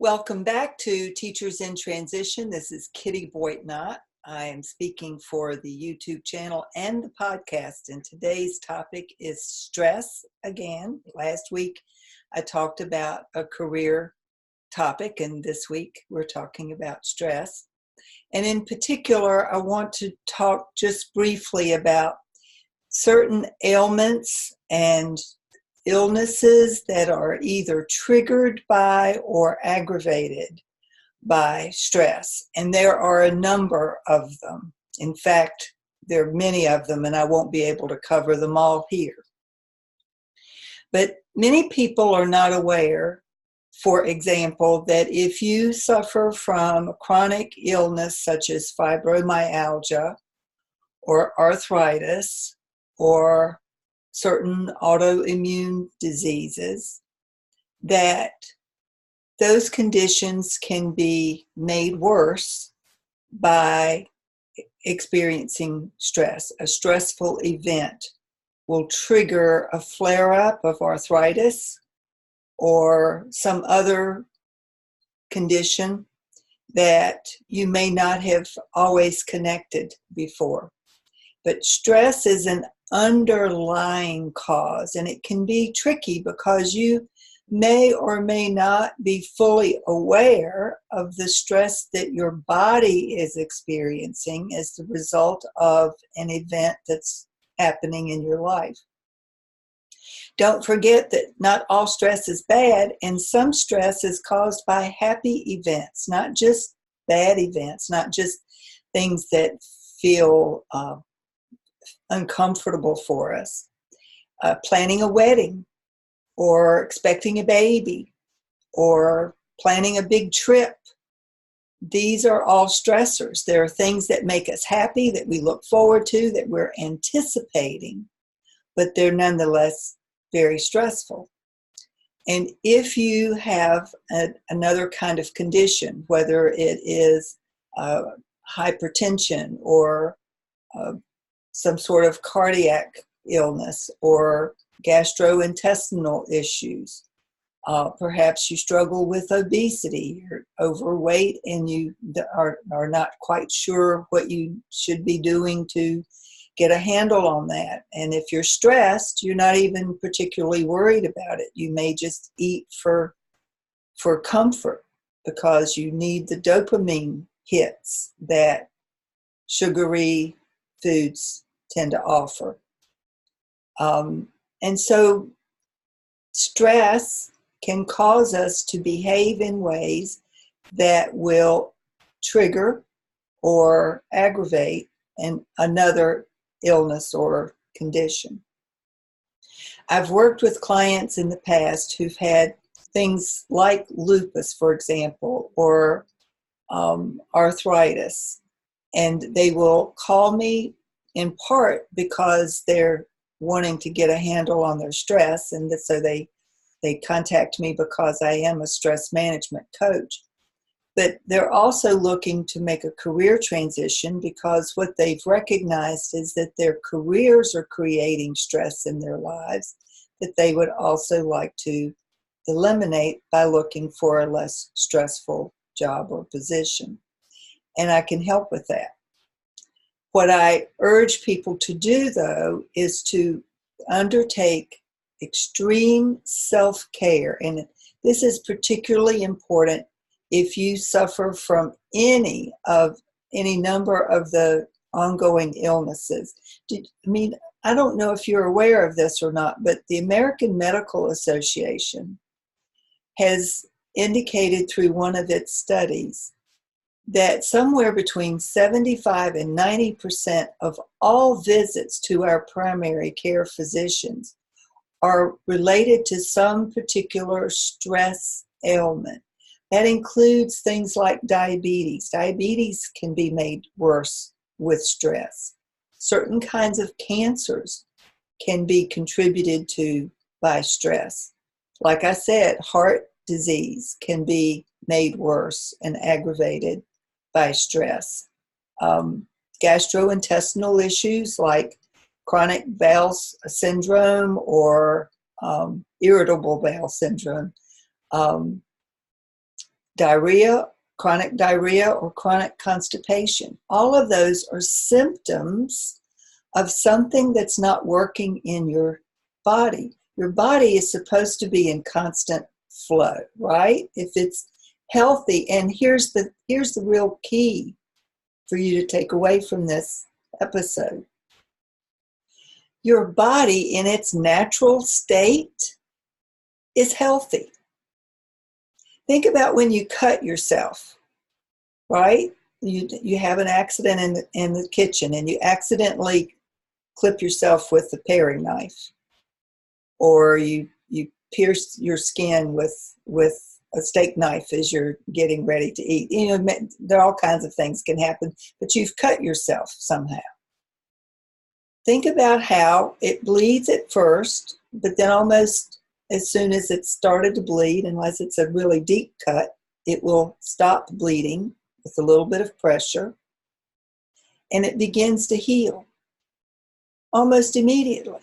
Welcome back to Teachers in Transition. This is Kitty Boitnott. I am speaking for the YouTube channel and the podcast, and today's topic is stress again. Last week I talked about a career topic, and this week we're talking about stress. And in particular, I want to talk just briefly about certain ailments and illnesses that are either triggered by or aggravated by stress. And there are a number of them. In fact, there are many of them, and I won't be able to cover them all here. But many people are not aware, for example, that if you suffer from a chronic illness such as fibromyalgia or arthritis or certain autoimmune diseases, that those conditions can be made worse by experiencing stress. A stressful event will trigger a flare-up of arthritis or some other condition that you may not have always connected before. But stress is an underlying cause, and it can be tricky because you may or may not be fully aware of the stress that your body is experiencing as the result of an event that's happening in your life. Don't forget that not all stress is bad, and some stress is caused by happy events, not just bad events, not just things that feel uncomfortable for us. Planning a wedding, or expecting a baby, or planning a big trip. These are all stressors. There are things that make us happy, that we look forward to, that we're anticipating, but they're nonetheless very stressful. And if you have another kind of condition, whether it is hypertension or some sort of cardiac illness or gastrointestinal issues. Perhaps you struggle with obesity, you're overweight, and you are not quite sure what you should be doing to get a handle on that. And if you're stressed, you're not even particularly worried about it. You may just eat for comfort because you need the dopamine hits that sugary foods tend to offer. And so stress can cause us to behave in ways that will trigger or aggravate another illness or condition. I've worked with clients in the past who've had things like lupus, for example, or arthritis, and they will call me in part because they're wanting to get a handle on their stress, and so they contact me because I am a stress management coach. But they're also looking to make a career transition because what they've recognized is that their careers are creating stress in their lives that they would also like to eliminate by looking for a less stressful job or position. And I can help with that. What I urge people to do, though, is to undertake extreme self-care. And this is particularly important if you suffer from any number of the ongoing illnesses. I don't know if you're aware of this or not, but the American Medical Association has indicated through one of its studies that somewhere between 75 and 90% of all visits to our primary care physicians are related to some particular stress ailment. That includes things like diabetes. Diabetes can be made worse with stress. Certain kinds of cancers can be contributed to by stress. Like I said, heart disease can be made worse and aggravated by stress. Gastrointestinal issues like chronic bowel syndrome or irritable bowel syndrome, diarrhea, chronic diarrhea, or chronic constipation. All of those are symptoms of something that's not working in your body. Your body is supposed to be in constant flow, right? If it's healthy, and here's the real key for you to take away from this episode. Your body in its natural state is healthy. Think about when you cut yourself, right? You have an accident in the kitchen and you accidentally clip yourself with a paring knife, or you pierce your skin with a steak knife as you're getting ready to eat. You know, there are all kinds of things can happen, but you've cut yourself somehow. Think about how it bleeds at first, but then almost as soon as it started to bleed, unless it's a really deep cut, it will stop bleeding with a little bit of pressure, and it begins to heal almost immediately.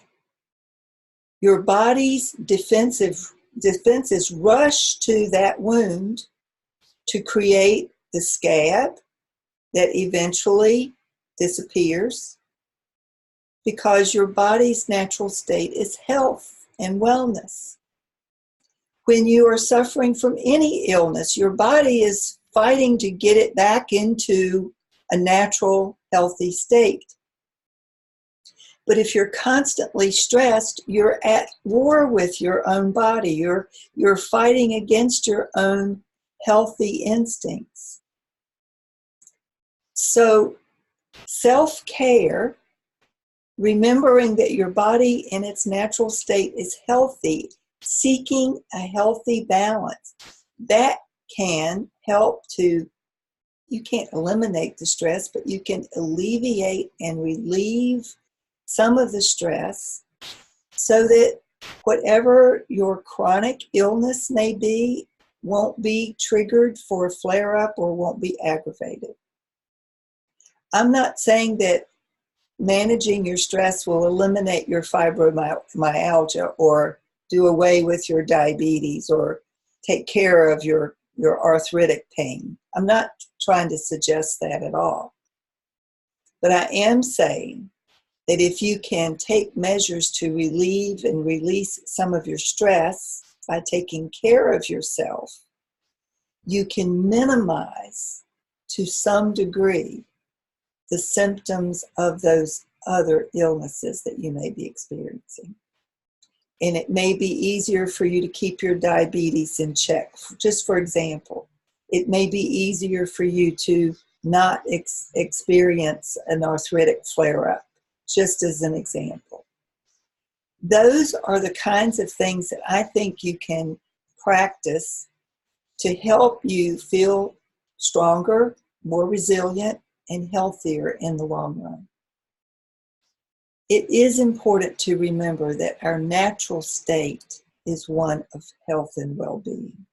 Your body's defenses rush to that wound to create the scab that eventually disappears, because your body's natural state is health and wellness. When you are suffering from any illness, your body is fighting to get it back into a natural, healthy state. But if you're constantly stressed, you're at war with your own body. You're fighting against your own healthy instincts. So self-care, remembering that your body in its natural state is healthy, seeking a healthy balance, that can help to, you can't eliminate the stress, but you can alleviate and relieve some of the stress so that whatever your chronic illness may be won't be triggered for a flare-up or won't be aggravated. I'm not saying that managing your stress will eliminate your fibromyalgia or do away with your diabetes or take care of your arthritic pain. I'm not trying to suggest that at all. But I am saying that if you can take measures to relieve and release some of your stress by taking care of yourself, you can minimize to some degree the symptoms of those other illnesses that you may be experiencing. And it may be easier for you to keep your diabetes in check. Just for example, it may be easier for you to not experience an arthritic flare-up, just as an example. Those are the kinds of things that I think you can practice to help you feel stronger, more resilient, and healthier in the long run. It is important to remember that our natural state is one of health and well-being.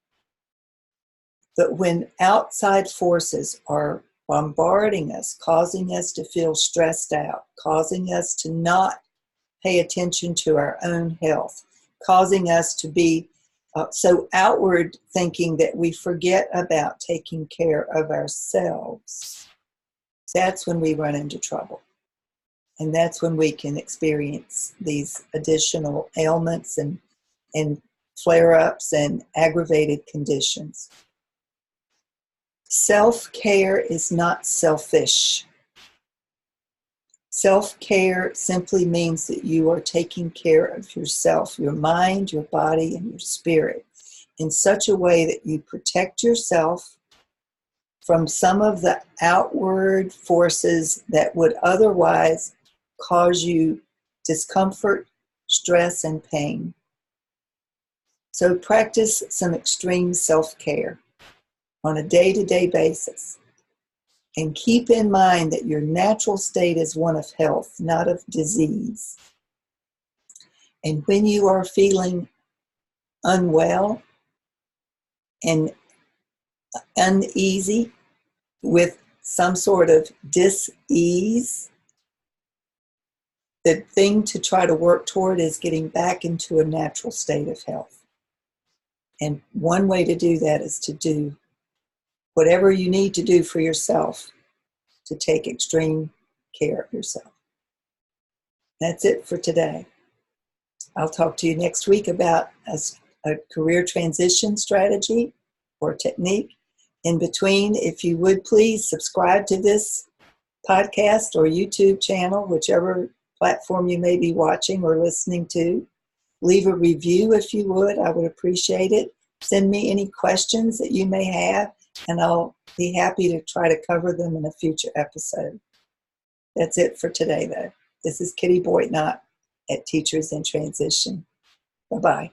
But when outside forces are bombarding us, causing us to feel stressed out, causing us to not pay attention to our own health, causing us to be so outward thinking that we forget about taking care of ourselves, that's when we run into trouble. And that's when we can experience these additional ailments and flare-ups and aggravated conditions. Self-care is not selfish. Self-care simply means that you are taking care of yourself, your mind, your body, and your spirit in such a way that you protect yourself from some of the outward forces that would otherwise cause you discomfort, stress, and pain. So practice some extreme self-care on a day-to-day basis. And keep in mind that your natural state is one of health, not of disease. And when you are feeling unwell and uneasy with some sort of dis-ease, the thing to try to work toward is getting back into a natural state of health. And one way to do that is to do whatever you need to do for yourself to take extreme care of yourself. That's it for today. I'll talk to you next week about a career transition strategy or technique. In between, if you would please subscribe to this podcast or YouTube channel, whichever platform you may be watching or listening to. Leave a review if you would. I would appreciate it. Send me any questions that you may have, and I'll be happy to try to cover them in a future episode. That's it for today, though. This is Kitty Boitnott at Teachers in Transition. Bye-bye.